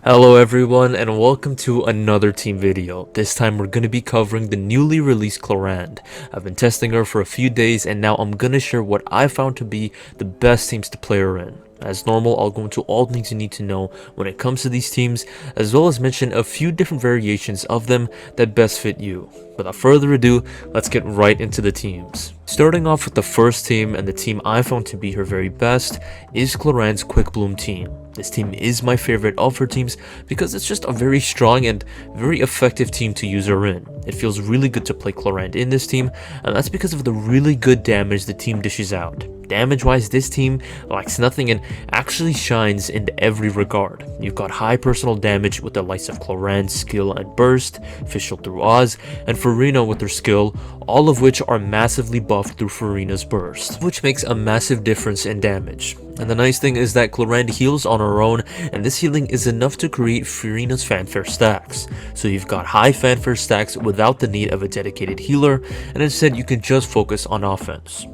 Hello everyone and welcome to another team video. This time we're going to be covering the newly released Clorinde. I've been testing her for a few days and now I'm going to share what I found to be the best teams to play her in. As normal, I'll go into all things you need to know when it comes to these teams, as well as mention a few different variations of them that best fit you. Without further ado, let's get right into the teams. Starting off with the first team, and the team I found to be her very best, is Clorinde's quickbloom team. This team is my favorite of her teams because it's just a very strong and very effective team to use her in. It feels really good to play Clorinde in this team, and that's because of the really good damage the team dishes out. Damage wise, this team lacks nothing and actually shines in every regard. You've got high personal damage with the likes of Clorinde, skill and burst, Fischl through Oz, and Furina with her skill, all of which are massively buffed through Furina's burst, which makes a massive difference in damage. And the nice thing is that Clorinde heals on her own, and this healing is enough to create Furina's fanfare stacks. So you've got high fanfare stacks without the need of a dedicated healer, and instead you can just focus on offense.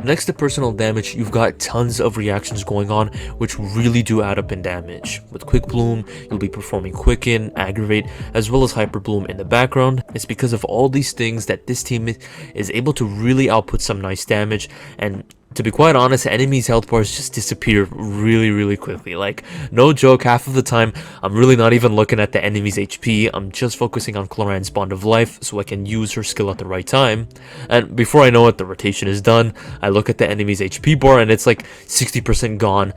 Next to personal damage, you've got tons of reactions going on which really do add up in damage. With Quick Bloom, you'll be performing Quicken, Aggravate, as well as Hyper Bloom in the background. It's because of all these things that this team is able to really output some nice damage, and to be quite honest, enemies' health bars just disappear really quickly. Like, no joke, half of the time, I'm really not even looking at the enemy's HP, I'm just focusing on Clorinde's Bond of Life so I can use her skill at the right time. And before I know it, the rotation is done, I look at the enemy's HP bar and it's like 60% gone,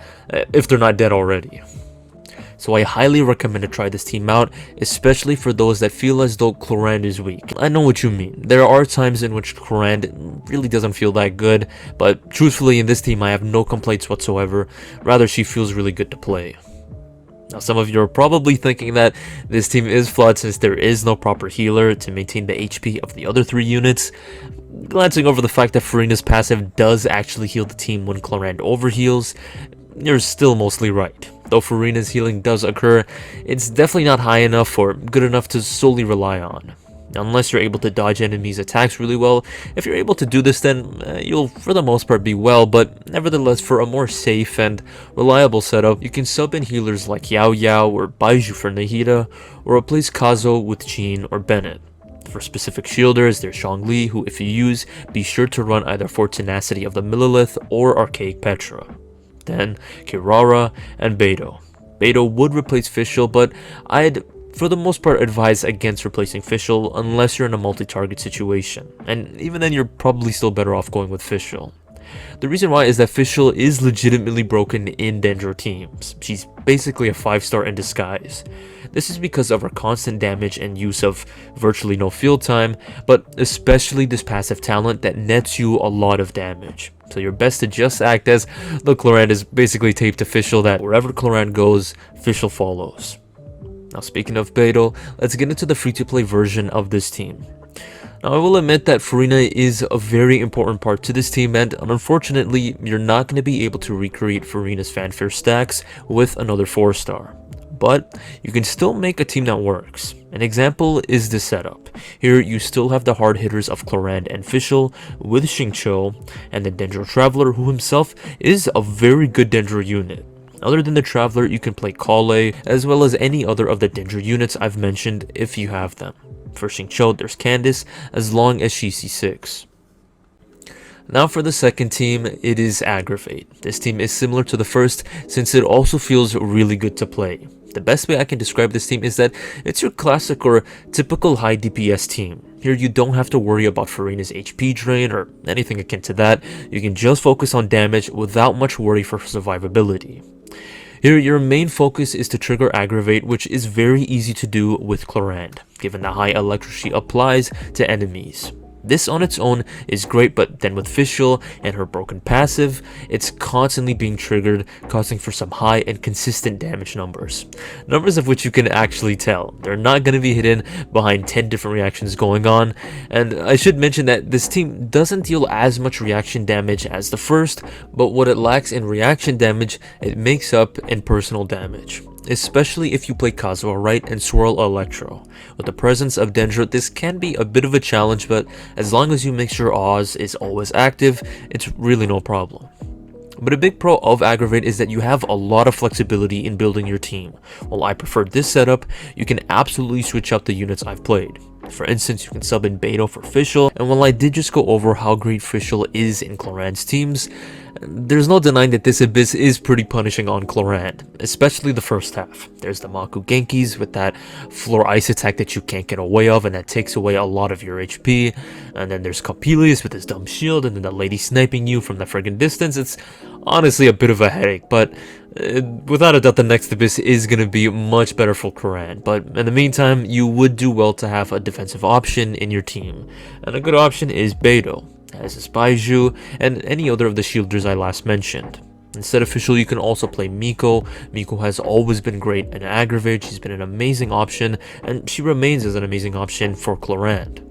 if they're not dead already. So I highly recommend to try this team out, especially for those that feel as though Clorinde is weak. I know what you mean. There are times in which Clorinde really doesn't feel that good, but truthfully in this team I have no complaints whatsoever. Rather, she feels really good to play. Now, some of you are probably thinking that this team is flawed since there is no proper healer to maintain the HP of the other 3 units. Glancing over the fact that Furina's passive does actually heal the team when Clorinde overheals, you're still mostly right. Though Furina's healing does occur, it's definitely not high enough or good enough to solely rely on. Unless you're able to dodge enemies' attacks really well. If you're able to do this, then you'll for the most part be well, but nevertheless, for a more safe and reliable setup, you can sub in healers like Yao Yao or Baiju for Nahida, or replace Kazo with Jean or Bennett. For specific shielders, there's Zhongli, who if you use, be sure to run either for Tenacity of the Millilith or Archaic Petra. Then Kirara and Beidou. Beidou would replace Fischl, but I'd for the most part advise against replacing Fischl unless you're in a multi-target situation, and even then you're probably still better off going with Fischl. The reason why is that Fischl is legitimately broken in dendro teams. She's basically a 5-star in disguise. This is because of her constant damage and use of virtually no field time, but especially this passive talent that nets you a lot of damage. So you're best to just act as the Clorinde is basically taped to Fischl, that wherever Clorinde goes, Fischl follows. Now, speaking of Beidou, let's get into the free-to-play version of this team. Now, I will admit that Furina is a very important part to this team, and unfortunately, you're not going to be able to recreate Furina's fanfare stacks with another 4-star. But you can still make a team that works. An example is this setup. Here you still have the hard hitters of Clorinde and Fischl with Xingqiu and the Dendro Traveler, who himself is a very good Dendro unit. Other than the Traveler, you can play Kale as well as any other of the Dendro units I've mentioned if you have them. For Xingqiu, there's Candice as long as she's C6. Now for the second team, it is Aggravate. This team is similar to the first since it also feels really good to play. The best way I can describe this team is that it's your classic or typical high DPS team. Here you don't have to worry about Furina's HP drain or anything akin to that. You can just focus on damage without much worry for survivability. Here your main focus is to trigger Aggravate, which is very easy to do with Clorinde, given the high electric she applies to enemies. This on its own is great, but then with Fischl and her broken passive, it's constantly being triggered, causing for some high and consistent damage numbers. Numbers of which you can actually tell. They're not going to be hidden behind 10 different reactions going on, and I should mention that this team doesn't deal as much reaction damage as the first, but what it lacks in reaction damage, it makes up in personal damage. Especially if you play Kazuha right and Swirl Electro. With the presence of Dendro, this can be a bit of a challenge, but as long as you make sure Oz is always active, it's really no problem. But a big pro of aggravate is that you have a lot of flexibility in building your team. While I prefer this setup, you can absolutely switch out the units I've played. For instance, you can sub in Beto for Fischl, and while I did just go over how great Fischl is in Clorind's teams, there's no denying that this Abyss is pretty punishing on Clorind, especially the first half. There's the Maku Genkis with that floor ice attack that you can't get away of, and that takes away a lot of your HP, and then there's Coppelius with his dumb shield, and then the lady sniping you from the friggin' distance. It's honestly a bit of a headache, but without a doubt the next Abyss is going to be much better for Clorind. But in the meantime, you would do well to have a defensive option in your team, and a good option is Beto, as is Baiju, and any other of the shielders I last mentioned. Instead of Fischl, you can also play Miko. Miko has always been great in aggravate. She's been an amazing option, and she remains as an amazing option for Clorind.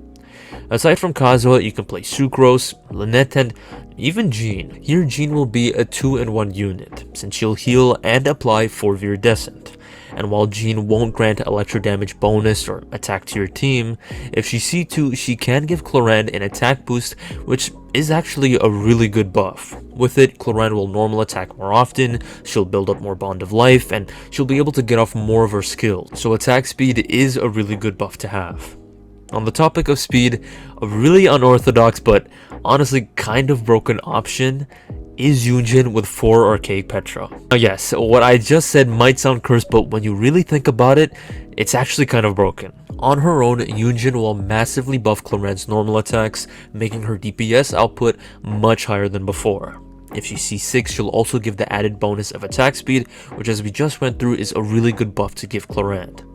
Aside from Kazuha, you can play Sucrose, Lynette, and even Jean. Here, Jean will be a 2-in-1 unit, since she'll heal and apply 4 Viridescent. And while Jean won't grant electro damage bonus or attack to your team, if she's C2, she can give Clorind an attack boost, which is actually a really good buff. With it, Clorind will normal attack more often, she'll build up more Bond of Life, and she'll be able to get off more of her skills, so attack speed is a really good buff to have. On the topic of speed, a really unorthodox but honestly kind of broken option is Yunjin with 4 Archaic Petra. Now yes, what I just said might sound cursed, but when you really think about it, it's actually kind of broken. On her own, Yunjin will massively buff Clorind's normal attacks, making her DPS output much higher than before. If she's C6, she'll also give the added bonus of attack speed, which as we just went through is a really good buff to give Clorind.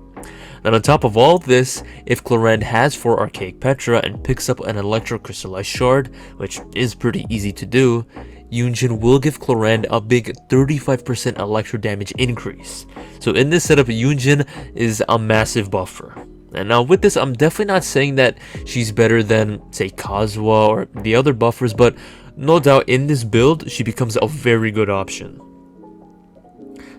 And on top of all this, if Clorind has 4 Archaic Petra and picks up an Electro Crystallized Shard, which is pretty easy to do, Yunjin will give Clorind a big 35% electro damage increase. So in this setup, Yunjin is a massive buffer. And now with this, I'm definitely not saying that she's better than, say, Kazuha or the other buffers, but no doubt in this build, she becomes a very good option.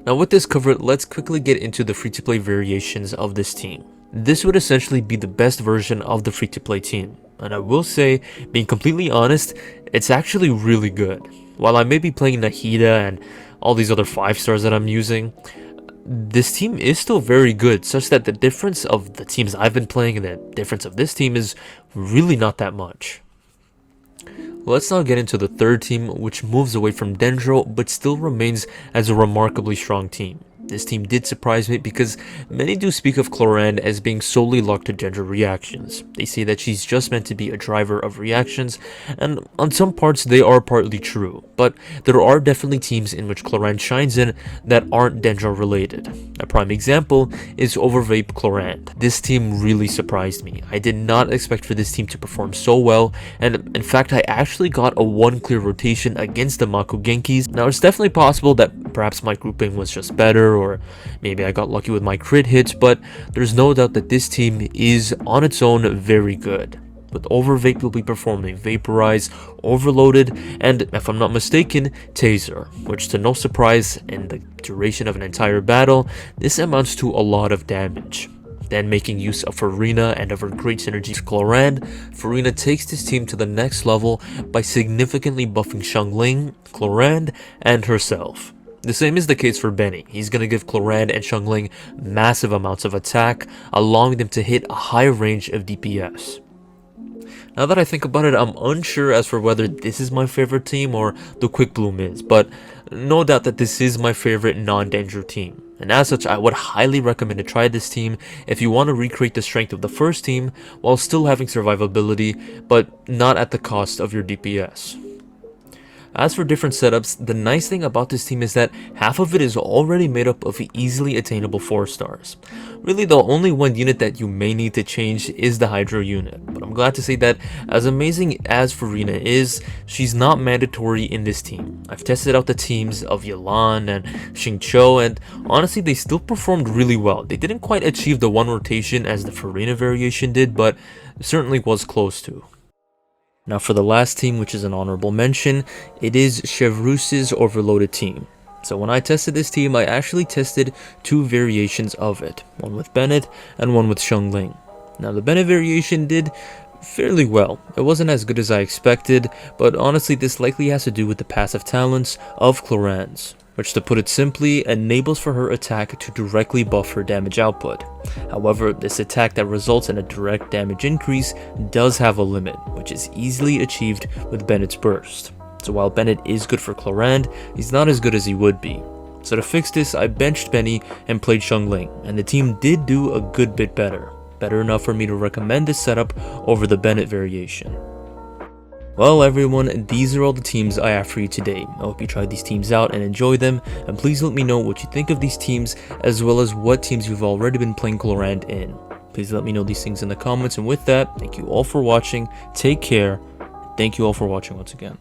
Now with this covered, let's quickly get into the free-to-play variations of this team. This would essentially be the best version of the free-to-play team, and I will say, being completely honest, it's actually really good. While I may be playing Nahida and all these other 5-stars that I'm using, this team is still very good, such that the difference of the teams I've been playing and the difference of this team is really not that much. Let's now get into the third team, which moves away from Dendro but still remains as a remarkably strong team. This team did surprise me because many do speak of Clorind as being solely locked to Dendro reactions. They say that she's just meant to be a driver of reactions, and on some parts they are partly true, but there are definitely teams in which Clorind shines in that aren't Dendro related. A prime example is overvape Clorind. This team really surprised me. I did not expect for this team to perform so well, and in fact I actually got a 1 clear rotation against the Maku Genkis. Now it's definitely possible that perhaps my grouping was just better, or maybe I got lucky with my crit hits, but there's no doubt that this team is on its own very good. With overvape, you'll be performing Vaporize, Overloaded, and if I'm not mistaken, Taser, which to no surprise, in the duration of an entire battle, this amounts to a lot of damage. Then making use of Farina and of her great synergy with Clorind, Farina takes this team to the next level by significantly buffing Xiangling, Clorind, and herself. The same is the case for Benny. He's going to give Clorind and Xiangling massive amounts of attack, allowing them to hit a high range of DPS. Now that I think about it, I'm unsure as for whether this is my favorite team or the quickbloom is, but no doubt that this is my favorite non-Dendro team. And as such, I would highly recommend to try this team if you want to recreate the strength of the first team while still having survivability, but not at the cost of your DPS. As for different setups, the nice thing about this team is that half of it is already made up of easily attainable 4-stars. Really, the only one unit that you may need to change is the Hydro unit, but I'm glad to say that as amazing as Farina is, she's not mandatory in this team. I've tested out the teams of Yelan and Xingqiu, and honestly they still performed really well. They didn't quite achieve the 1 rotation as the Farina variation did, but certainly was close to. Now for the last team, which is an honorable mention, it is Chevreuse's overloaded team. So when I tested this team, I actually tested 2 variations of it, one with Bennett and one with Xiangling. Now the Bennett variation did fairly well. It wasn't as good as I expected, but honestly this likely has to do with the passive talents of Clorinde's, which, to put it simply, enables for her attack to directly buff her damage output. However, this attack that results in a direct damage increase does have a limit, which is easily achieved with Bennett's burst. So while Bennett is good for Clorinde, he's not as good as he would be. So to fix this, I benched Benny and played Xiangling, and the team did do a good bit better. Better enough for me to recommend this setup over the Bennett variation. Well everyone, these are all the teams I have for you today. I hope you tried these teams out and enjoy them, and please let me know what you think of these teams, as well as what teams you've already been playing Clorinde in. Please let me know these things in the comments, and with that, thank you all for watching, take care, thank you all for watching once again.